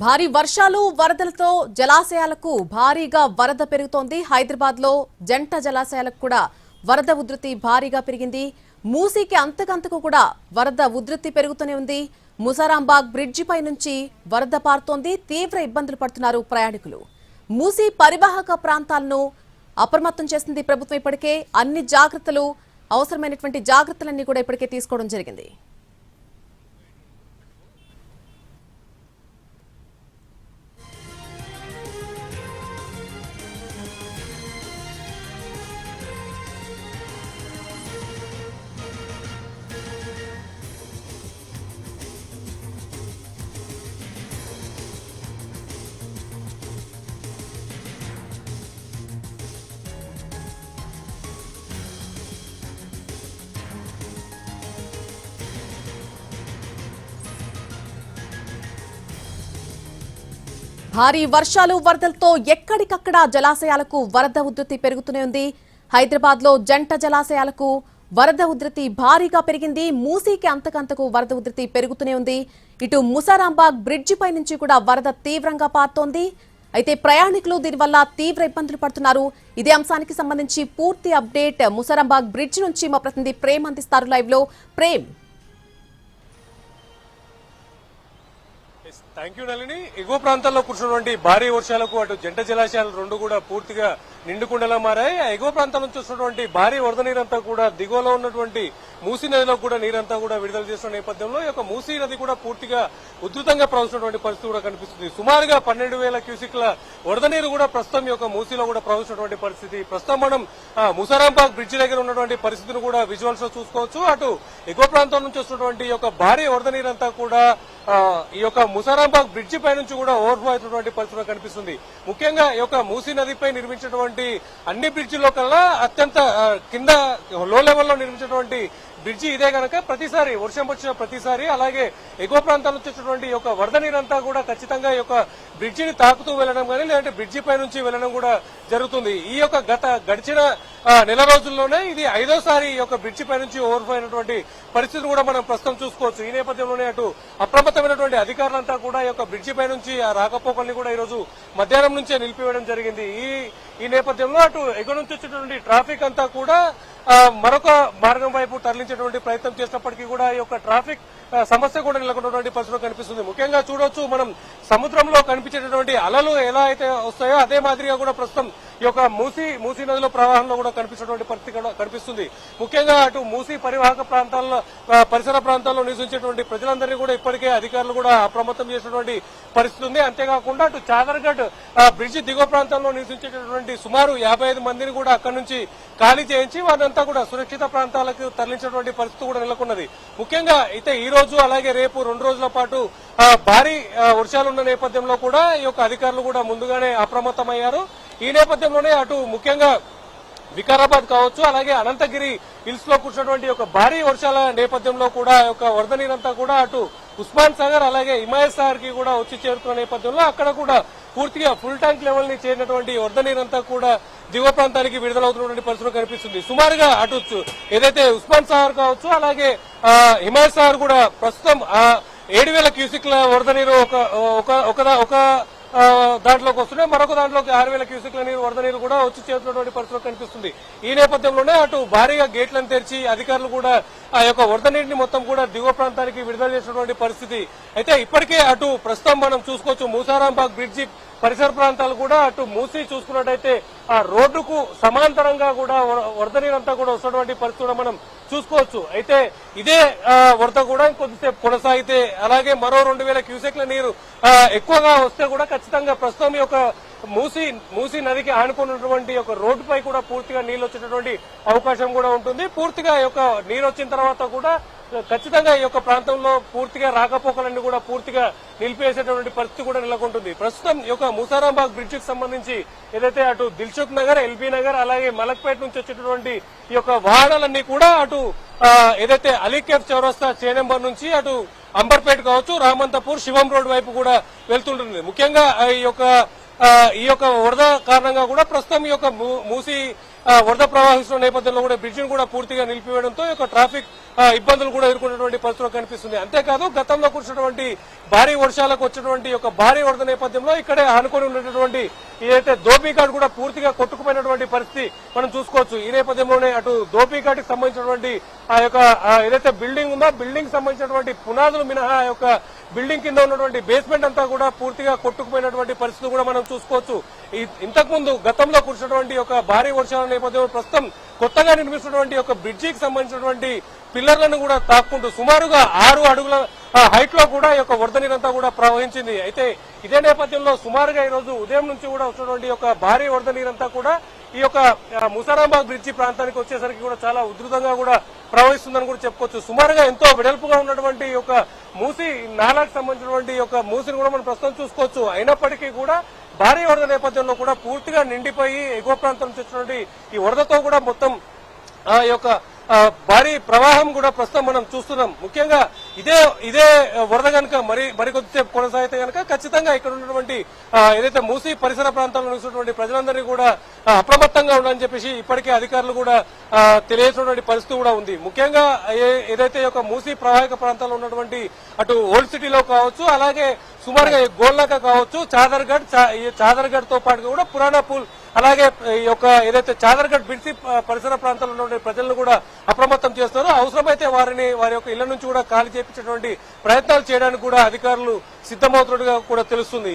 భారీ వర్షాలు వరదలతో జలాశయాలకు భారీగా వరద పెరుగుతోంది. హైదరాబాద్ లో జంట జలాశయాలకు కూడా వరద ఉధృతి భారీగా పెరిగింది. మూసీకి అంతకంతకు కూడా వరద ఉధృతి పెరుగుతూనే ఉంది. ముసారాంబాగ్ బ్రిడ్జి పై నుంచి వరద పారుతోంది. తీవ్ర ఇబ్బందులు పడుతున్నారు ప్రయాణికులు. మూసీ పరివాహక ప్రాంతాలను అప్రమత్తం చేసింది ప్రభుత్వం. ఇప్పటికే అన్ని జాగ్రత్తలు అవసరమైనటువంటి జాగ్రత్తలన్నీ కూడా ఇప్పటికే తీసుకోవడం జరిగింది. భారీ వర్షాలు వరదలతో ఎక్కడికక్కడ జలాశయాలకు వరద ఉధృతి పెరుగుతూనే ఉంది. హైదరాబాద్ లో జంట జలాశయాలకు వరద ఉధృతి భారీగా పెరిగింది. మూసీకి అంతకంతకు వరద ఉధృతి పెరుగుతూనే ఉంది. ఇటు ముసారాంబాగ్ బ్రిడ్జి పై నుంచి కూడా వరద తీవ్రంగా పారుతోంది. అయితే ప్రయాణికులు దీనివల్ల తీవ్ర ఇబ్బందులు పడుతున్నారు. ఇదే అంశానికి సంబంధించి పూర్తి అప్డేట్ ముసారాంబాగ్ బ్రిడ్జి నుంచి మా ప్రతినిధి ప్రేమ్ అందిస్తారు లైవ్ లో. Prem, thank you Nalini. ఎగువ ప్రాంతాల్లో కురిసినటువంటి భారీ వర్షాలకు అటు జంట జలాశయాలు రెండు కూడా పూర్తిగా నిండుకుండలా మారాయి. ఎగువ ప్రాంతాల నుంచి వస్తున్నటువంటి భారీ వరద నీరంతా కూడా దిగువలో ఉన్నటువంటి మూసీ నదిలో కూడా నీరంతా కూడా విడుదల చేస్తున్న నేపథ్యంలో ఈ యొక్క మూసీ నది కూడా పూర్తిగా ఉధృతంగా ప్రవహిస్తున్నటువంటి పరిస్థితి కూడా కనిపిస్తుంది. సుమారుగా 12,000 క్యూసిక్ల వరద నీరు కూడా ప్రస్తుతం ఈ యొక్క మూసీలో కూడా ప్రవహిస్తున్నటువంటి పరిస్థితి. ప్రస్తుతం మనం ముసారాంబాగ్ బ్రిడ్జి దగ్గర ఉన్నటువంటి పరిస్థితిని కూడా విజువల్స్ లో చూసుకోవచ్చు. అటు ఎగువ ప్రాంతం నుంచి వస్తున్నటువంటి ఈ యొక్క భారీ వరద నీరంతా కూడా ఈ యొక్క ముసారాంబాగ్ బ్రిడ్జి పై నుంచి కూడా ఓవర్ఫ్లో అవుతున్నటువంటి పరిస్థితి కనిపిస్తుంది. ముఖ్యంగా ఈ యొక్క మూసీ నదిపై నిర్మించినటువంటి అన్ని బ్రిడ్జిల్లో కల్లా అత్యంత కింద లో లెవెల్లో నిర్మించినటువంటి బ్రిడ్జి ఇదే కనుక ప్రతిసారి వర్షం వచ్చిన ప్రతిసారి అలాగే ఎగువ ప్రాంతాల నుంచి వచ్చినటువంటి ఈ యొక్క వరద నీరంతా కూడా ఖచ్చితంగా ఈ యొక్క బ్రిడ్జిని తాకుతూ వెళ్లడం కానీ లేదంటే బ్రిడ్జి పై నుంచి వెళ్లడం కూడా జరుగుతుంది. ఈ యొక్క గడిచిన నెల రోజుల్లోనే ఇది 5వ సారి ఈ యొక్క బ్రిడ్జి పై నుంచి ఓవర్ఫ్లో అయినటువంటి పరిస్థితిని కూడా మనం ప్రస్తుతం చూసుకోవచ్చు. ఈ నేపథ్యంలోనే అటు అప్రమత్తమైనటువంటి అధికారులంతా కూడా ఈ యొక్క బ్రిడ్జి పై నుంచి ఆ రాకపోకల్ని కూడా ఈ రోజు మధ్యాహ్నం నుంచే నిలిపివేయడం జరిగింది. ఈ నేపథ్యంలో అటు ఎగువ నుంచి వచ్చేటువంటి ట్రాఫిక్ అంతా కూడా మరొక మార్గం వైపు తరలించేటువంటి ప్రయత్నం చేసినప్పటికీ కూడా ఈ యొక్క ట్రాఫిక్ సమస్య కూడా నెలకొన్నటువంటి పరిస్థితి కనిపిస్తుంది. ముఖ్యంగా చూడొచ్చు మనం సముద్రంలో కనిపించేటటువంటి అలలు ఎలా అయితే వస్తాయో అదే మాదిరిగా కూడా ప్రస్తుతం ఈ యొక్క మూసీ నదిలో ప్రవాహంలో కూడా కనిపించేటువంటి పరిస్థితి కనిపిస్తుంది. ముఖ్యంగా అటు మూసీ పరివాహక ప్రాంతాల్లో పరిసర ప్రాంతాల్లో నివసించేటువంటి ప్రజలందరినీ కూడా ఇప్పటికే అధికారులు కూడా అప్రమత్తం చేసినటువంటి పరిస్థితి ఉంది. అంతేకాకుండా అటు చాదర్గఢ్ బ్రిడ్జి దిగువ ప్రాంతంలో నివసించేటటువంటి సుమారు 55 మందిని కూడా అక్కడి నుంచి ఖాళీ చేయించి వారంతా కూడా సురక్షిత ప్రాంతాలకు తరలించినటువంటి పరిస్థితి కూడా నెలకొన్నది. ముఖ్యంగా అయితే ఈ రోజు అలాగే రేపు 2 రోజుల పాటు భారీ వర్షాలున్న నేపథ్యంలో కూడా ఈ యొక్క అధికారులు కూడా ముందుగానే అప్రమత్తమయ్యారు. ఈ నేపథ్యంలోనే అటు ముఖ్యంగా వికారాబాద్ కావచ్చు అలాగే అనంతగిరి హిల్స్ లో కూర్చున్నటువంటి ఒక భారీ వర్షాల నేపథ్యంలో కూడా యొక్క వరద నీరంతా కూడా అటు ఉస్మాన్ సాగర్ అలాగే హిమాయత్ సాగర్ కి కూడా వచ్చి చేరుతున్న నేపథ్యంలో అక్కడ కూడా పూర్తిగా ఫుల్ ట్యాంక్ లెవెల్ ని చేరినటువంటి వరద నీరంతా కూడా దిగువ ప్రాంతానికి విడుదలవుతున్నటువంటి పరిస్థితి కనిపిస్తుంది. సుమారుగా అటు ఏదైతే ఉస్మాన్ సాగర్ కావచ్చు అలాగే హిమాయత్ సాగర్ కూడా ప్రస్తుతం 7,000 క్యూసిక్ల వరద నీరు ఒక దాంట్లోకి వస్తున్నాయి. మరొక దాంట్లోకి 6,000 క్యూసిక్ల నీరు వరద నీరు కూడా వచ్చి చేరుతున్నటువంటి పరిస్థితి కనిపిస్తుంది. ఈ నేపథ్యంలోనే అటు భారీగా గేట్లను తెరిచి అధికారులు కూడా ఆ యొక్క వరద నీటిని మొత్తం కూడా దిగువ ప్రాంతానికి విడుదల చేసినటువంటి పరిస్థితి. అయితే ఇప్పటికే అటు ప్రస్తుతం మనం చూసుకోవచ్చు ముసారాంబాగ్ బ్రిడ్జి పరిసర ప్రాంతాలు కూడా అటు మూసి చూసుకున్నట్టయితే ఆ రోడ్డుకు సమాంతరంగా కూడా వరద నీరంతా కూడా వస్తున్నటువంటి పరిస్థితి కూడా మనం చూసుకోవచ్చు. అయితే ఇదే వరద కూడా కొద్దిసేపు కొనసాగితే అలాగే మరో 2,000 క్యూసెక్ల నీరు ఎక్కువగా వస్తే కూడా ఖచ్చితంగా ప్రస్తుతం ఈ యొక్క మూసీ నదికి ఆనుకున్నటువంటి ఒక రోడ్డుపై కూడా పూర్తిగా నీళ్లు వచ్చేటటువంటి అవకాశం కూడా ఉంటుంది. పూర్తిగా ఈ యొక్క నీరు వచ్చిన తర్వాత కూడా ఖచ్చితంగా ఈ యొక్క ప్రాంతంలో పూర్తిగా రాకపోకలన్నీ కూడా పూర్తిగా నిలిపివేసేటువంటి పరిస్థితి కూడా నెలకొంటుంది. ప్రస్తుతం ఈ యొక్క ముసారాంబాగ్ బ్రిడ్జికి సంబంధించి ఏదైతే అటు దిల్సుఖ్ నగర్, ఎల్బీ నగర్ అలాగే మలక్పేట నుంచి వచ్చేటటువంటి ఈ యొక్క వాహనాలన్నీ కూడా అటు ఏదైతే అలీకేఫ్ చౌరస్తా చేనెంబర్ నుంచి అటు అంబర్పేట కావచ్చు రామంతపూర్ శివం రోడ్ వైపు కూడా వెళ్తుంటుంది. ముఖ్యంగా ఈ యొక్క వరద కారణంగా కూడా ప్రస్తుతం ఈ యొక్క మూసీ వరద ప్రవాహిస్తున్న నేపథ్యంలో కూడా బ్రిడ్జిని కూడా పూర్తిగా నిలిపివేయడంతో ఈ యొక్క ట్రాఫిక్ ఇబ్బందులు కూడా ఎదుర్కొన్నటువంటి పరిస్థితులు కనిపిస్తుంది. అంతేకాదు గతంలో కురిసినటువంటి భారీ వర్షాలకు వచ్చినటువంటి ఒక భారీ వరద నేపథ్యంలో ఇక్కడే ఆనుకొని ఉన్నటువంటి ఏదైతే దోపిఘాట్ కూడా పూర్తిగా కొట్టుకుపోయినటువంటి పరిస్థితి మనం చూసుకోవచ్చు. ఈ నేపథ్యంలోనే అటు దోపిఘాట్ కి సంబంధించినటువంటి ఆ యొక్క ఏదైతే బిల్డింగ్ ఉందో బిల్డింగ్ సంబంధించినటువంటి పునాదులు మినహా ఆ యొక్క బిల్డింగ్ కింద ఉన్నటువంటి బేస్మెంట్ అంతా కూడా పూర్తిగా కొట్టుకుపోయినటువంటి పరిస్థితి కూడా మనం చూసుకోవచ్చు. ఇంతకు ముందు గతంలో కురిసినటువంటి ఒక భారీ వర్షాల నేపథ్యంలో ప్రస్తుతం కొత్తగా నిర్మిస్తున్నటువంటి ఒక బ్రిడ్జికి సంబంధించినటువంటి పిల్లర్లను కూడా తాక్కుంటూ సుమారుగా 6 అడుగుల హైట్ లో కూడా ఈ యొక్క వరద నీరంతా కూడా ప్రవహించింది. అయితే ఇదే నేపథ్యంలో సుమారుగా ఈ రోజు ఉదయం నుంచి కూడా వచ్చినటువంటి ఒక భారీ వరద నీరంతా కూడా ఈ యొక్క ముసారాంబాగ్ బ్రిడ్జి ప్రాంతానికి వచ్చేసరికి కూడా చాలా ఉధృతంగా కూడా ప్రవహిస్తుందని కూడా చెప్పుకోవచ్చు. సుమారుగా ఎంతో వెడల్పుగా ఉన్నటువంటి ఒక మూసి నాలాకు సంబంధించినటువంటి ఒక మూసిని కూడా మనం ప్రస్తుతం చూసుకోవచ్చు. అయినప్పటికీ కూడా భారీ వరద నేపథ్యంలో కూడా పూర్తిగా నిండిపోయి ఎగువ ప్రాంతం నుంచి వచ్చినటువంటి ఈ వరదతో కూడా మొత్తం ఆ యొక్క భారీ ప్రవాహం కూడా ప్రస్తుతం మనం చూస్తున్నాం. ముఖ్యంగా ఇదే వరద కనుక మరికొద్దిసేపు కొనసాగితే కనుక ఖచ్చితంగా ఇక్కడ ఉన్నటువంటి ఏదైతే మూసీ పరిసర ప్రాంతాల్లో నివసిస్తున్నటువంటి ప్రజలందరినీ కూడా అప్రమత్తంగా ఉండాలని చెప్పేసి ఇప్పటికే అధికారులు కూడా తెలియజేసినటువంటి పరిస్థితి కూడా ఉంది. ముఖ్యంగా ఏదైతే ఒక మూసీ ప్రవాహిక ప్రాంతాల్లో ఉన్నటువంటి అటు ఓల్డ్ సిటీలో కావచ్చు, అలాగే సుమారుగా గోల్నాక కావచ్చు, చాదర్గఢ్ తో పాటు కూడా పురాణా పూల్, అలాగే ఈ యొక్క ఏదైతే చాదర్గఢ్ బిడ్సి పరిసర ప్రాంతాల్లో ఉన్న ప్రజలను కూడా అప్రమత్తం చేస్తారో అవసరమైతే వారి యొక్క ఇళ్ల నుంచి కూడా ఖాళీ చేయించేటువంటి ప్రయత్నాలు చేయడానికి కూడా అధికారులు సిద్దమవుతున్నట్టుగా కూడా తెలుస్తుంది.